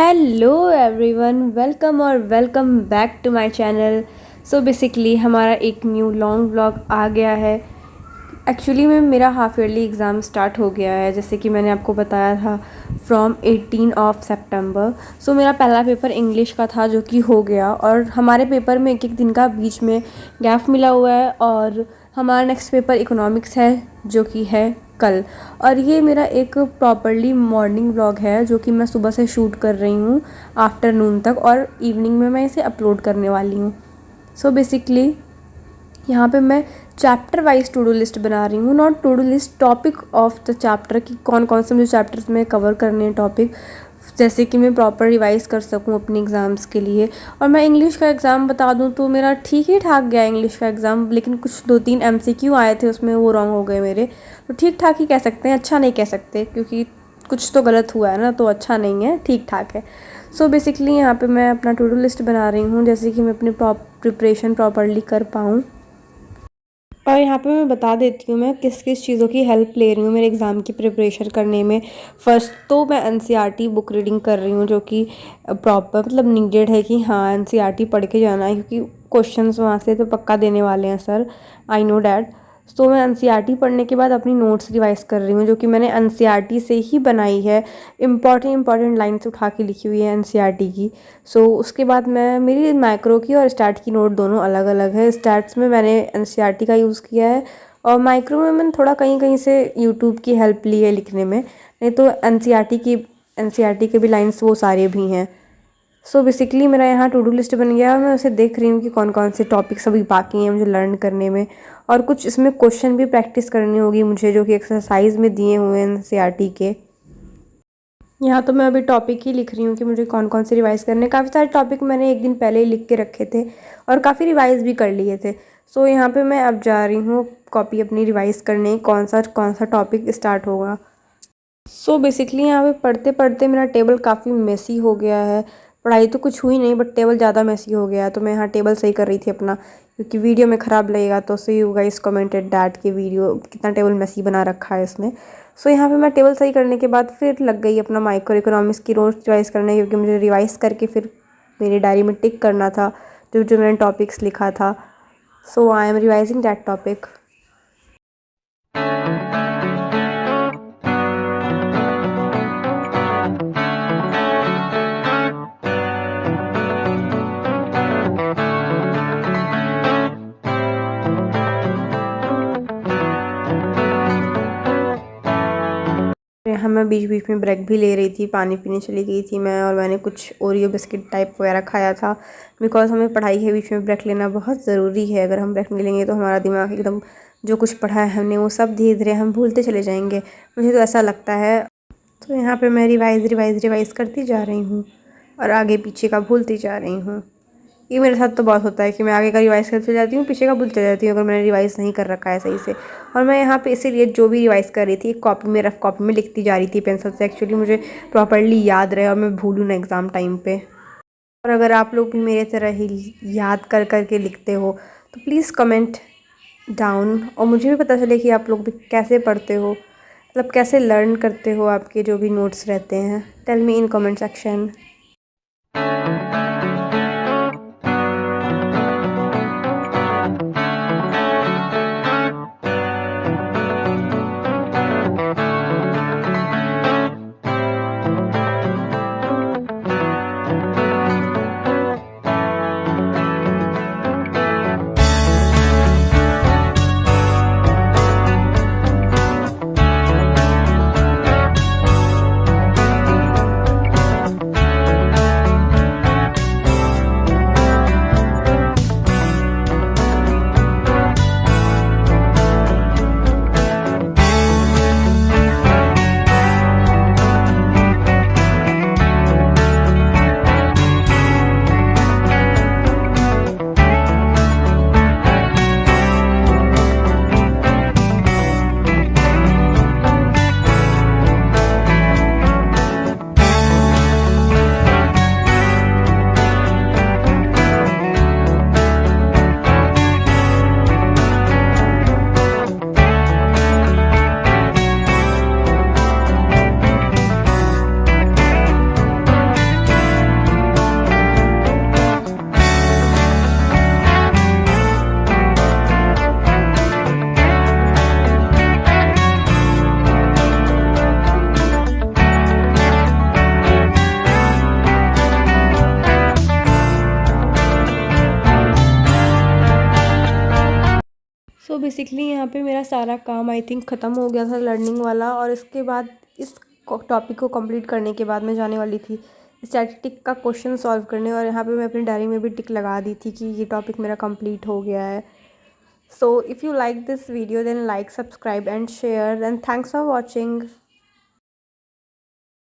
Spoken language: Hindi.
हेलो एवरीवन, वेलकम और welcome back to my channel. So basically हमारा एक न्यू लॉन्ग व्लॉग आ गया है। एक्चुअली में मेरा हाफ ईयरली एग्ज़ाम स्टार्ट हो गया है, जैसे कि मैंने आपको बताया था फ्रॉम 18 सितंबर। सो मेरा पहला पेपर इंग्लिश का था जो कि हो गया, और हमारे पेपर में एक एक दिन का बीच में गैप मिला हुआ है। और हमारा नेक्स्ट पेपर इकोनॉमिक्स है जो कि है कल। और ये मेरा एक प्रॉपरली मॉर्निंग व्लॉग है जो कि मैं सुबह से शूट कर रही हूँ आफ्टरनून तक, और इवनिंग में मैं इसे अपलोड करने वाली हूँ। सो बेसिकली यहाँ पे मैं chapter wise to do list बना रही हूँ, not to do list, topic of the chapter की कौन कौन से मुझे चैप्टर्स में कवर करने हैं टॉपिक, जैसे कि मैं प्रॉपर रिवाइज कर सकूँ अपने एग्ज़ाम्स के लिए। और मैं इंग्लिश का एग्ज़ाम बता दूँ तो मेरा ठीक ही ठाक गया इंग्लिश का एग्ज़ाम, लेकिन कुछ 2-3 MCQ आए थे उसमें, वो रॉन्ग हो गए मेरे। तो ठीक ठाक ही कह सकते हैं, अच्छा नहीं कह सकते क्योंकि कुछ तो गलत हुआ है ना, तो अच्छा नहीं है, ठीक ठाक है। सो बेसिकली यहाँ पे मैं अपना टू डू लिस्ट बना रही हूँ जैसे कि मैं अपनी प्रिपरेशन प्रॉपरली कर पाऊँ। और यहाँ पे मैं बता देती हूँ मैं किस किस चीज़ों की हेल्प ले रही हूँ मेरे एग्ज़ाम की प्रिपरेशन करने में। फ़र्स्ट तो मैं NCERT बुक रीडिंग कर रही हूँ जो कि प्रॉपर मतलब नीडेड है कि हाँ NCERT पढ़ के जाना है, क्योंकि क्वेश्चंस वहाँ से तो पक्का देने वाले हैं सर, आई नो डैट। तो मैं NCERT पढ़ने के बाद अपनी नोट्स रिवाइज़ कर रही हूँ जो कि मैंने NCERT से ही बनाई है, इंपॉर्टेंट लाइन्स उठा के लिखी हुई है NCERT की। सो उसके बाद मैं मेरी माइक्रो की और स्टैट की नोट दोनों अलग अलग है। स्टैट्स में मैंने NCERT का यूज़ किया है, और माइक्रो में मैंने थोड़ा कहीं कहीं से यूट्यूब की हेल्प ली है लिखने में, नहीं तो NCERT के भी लाइन्स वो सारे भी हैं। सो बेसिकली मेरा यहाँ टू डू लिस्ट बन गया है, मैं उसे देख रही हूँ कि कौन कौन से टॉपिक्स अभी बाकी हैं मुझे लर्न करने में, और कुछ इसमें क्वेश्चन भी प्रैक्टिस करनी होगी मुझे जो कि एक्सरसाइज में दिए हुए हैं NCERT के। यहाँ तो मैं अभी टॉपिक ही लिख रही हूँ कि मुझे कौन कौन से रिवाइज़ करने। काफ़ी सारे टॉपिक मैंने एक दिन पहले ही लिख के रखे थे और काफ़ी रिवाइज़ भी कर लिए थे। सो यहाँ पे मैं अब जा रही हूँ कॉपी अपनी रिवाइज़ करने, कौन सा टॉपिक स्टार्ट होगा। सो बेसिकली यहाँ पे पढ़ते पढ़ते मेरा टेबल काफ़ी मेसी हो गया है। पढ़ाई तो कुछ हुई नहीं बट टेबल ज़्यादा मेसी हो गया है, तो मैं यहाँ टेबल सही कर रही थी अपना, क्योंकि वीडियो में ख़राब लगेगा। तो so you guys commented that कि वीडियो कितना टेबल मेसी बना रखा है इसने। सो यहाँ पे मैं टेबल सही करने के बाद फिर लग गई अपना माइक्रो इकोनॉमिक्स की नोट्स रिवाइज़ करने, क्योंकि मुझे रिवाइज़ करके फिर मेरी डायरी में टिक करना था जो जो मैंने टॉपिक्स लिखा था। So I am revising that topic. यहाँ मैं बीच बीच में ब्रेक भी ले रही थी, पानी पीने चली गई थी मैं, और मैंने कुछ ओरियो बिस्किट टाइप वगैरह खाया था, बिकॉज हमें पढ़ाई के बीच में ब्रेक लेना बहुत ज़रूरी है। अगर हम ब्रेक नहीं लेंगे तो हमारा दिमाग एकदम जो कुछ पढ़ा है हमने वो सब धीरे धीरे हम भूलते चले जाएंगे, मुझे तो ऐसा लगता है। तो यहाँ पे मैं रिवाइज़ करती जा रही हूँ और आगे पीछे का भूलती जा रही हूँ। ये मेरे साथ तो बहुत होता है कि मैं आगे का रिवाइज़ करते जाती हूँ, पीछे का भूलते जाती हूँ अगर मैंने रिवाइज़ नहीं कर रखा है सही से। और मैं यहाँ पे इसीलिए जो भी रिवाइज़ कर रही थी एक कॉपी में, रफ कॉपी में लिखती जा रही थी पेंसिल से, एक्चुअली मुझे प्रॉपरली याद रहे और मैं भूलूँ ना एग्ज़ाम टाइम पे। और अगर आप लोग भी मेरे तरह ही याद कर कर के लिखते हो तो प्लीज़ कमेंट डाउन, और मुझे भी पता चले कि आप लोग भी कैसे पढ़ते हो, मतलब कैसे लर्न करते हो, आपके जो भी नोट्स रहते हैं। Tell me in comment section. Basically यहाँ पे मेरा सारा काम आई थिंक ख़त्म हो गया था लर्निंग वाला, और इसके बाद इस टॉपिक को कंप्लीट करने के बाद मैं जाने वाली थी स्टैटिस्टिक का क्वेश्चन सॉल्व करने, और यहाँ पे मैं अपनी डायरी में भी टिक लगा दी थी कि ये टॉपिक मेरा कंप्लीट हो गया है। So if you like this video then like, subscribe and share, and thanks for watching.